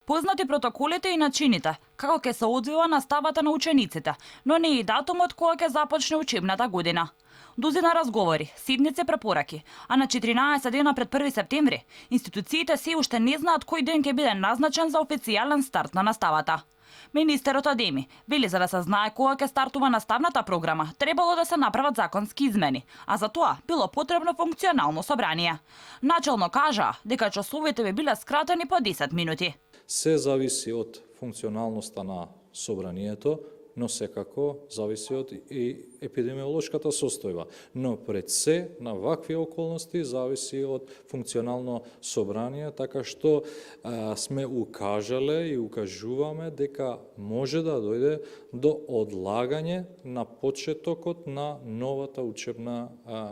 Познати протоколите и начините, како ќе се одвива наставата на учениците, но не и датумот кога ќе започне учебната година. Дузина разговори, седници препораки, а на 14 дена пред 1 септември, институциите се уште не знаат кој ден ќе биде назначен за официјален старт на наставата. Министерот Адеми вели за да се знае кога ќе стартува наставната програма, требало да се направат законски измени, а за тоа било потребно функционално собрание. Начелно кажа дека часовите би биле скратени по 10 минути. Се зависи од функционалноста на собранието, но секако зависи од и епидемиолошката состојба. Но пред се, на вакви околности, зависи од функционално собрание, така што сме укажале и укажуваме дека може да дојде до одлагање на почетокот на новата учебна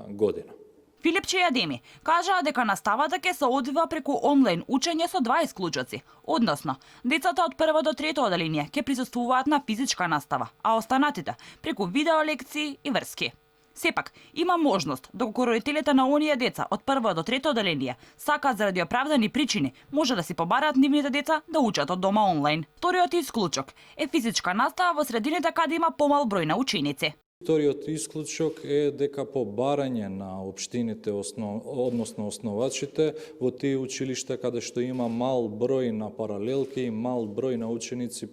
година. Филипче и Адеми кажаа дека наставата ќе се одвива преку онлайн учење со два исклучоци, односно децата од прво до трето оделение ќе присуствуваат на физичка настава, а останатите преку видео лекции и врски. Сепак, има можност, доколку родителите на оние деца од прво до трето оделение сакаат заради оправдани причини, може да си побараат нивните деца да учат од дома онлайн. Вториот исклучок е физичка настава во средините каде има помал број на ученици. Вториот исклучок е дека по барање на општините, односно основачите, во тие училишта каде што има мал број на паралелки и мал број на ученици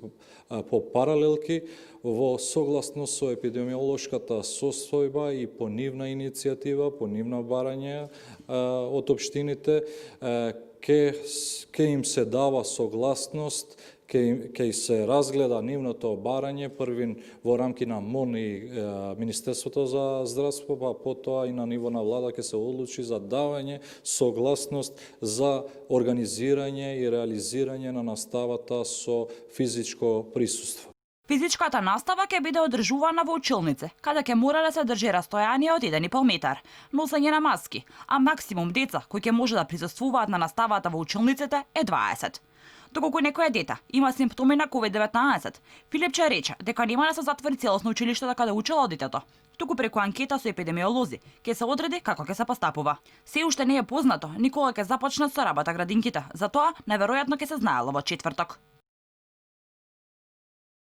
по паралелки, во согласност со епидемиолошката состојба и по нивна иницијатива, по нивна барање од општините, ќе им се дава согласност, ќе се разгледа нивното барање, првин во рамки на МОН и Министерството за здравство, па потоа и на ниво на влада ќе се одлучи за давање согласност за организирање и реализирање на наставата со физичко присуство. Физичката настава ќе биде одржувана во училници, каде ќе мора да се држи растојание од 1,5 метар, носење на маски, а максимум деца кои ќе може да присуствуваат на наставата во училниците е 20. Доколку некоја дете има симптоми на COVID-19, Филипче рече дека нема да се затвори целосно училиштето каде учело детето, туку преку анкета со епидемиолози ќе се одреди како ќе се постапува. Се уште не е познато ни кога ќе започнат со работа градинките, затоа најверојатно ќе се знаело во четврток.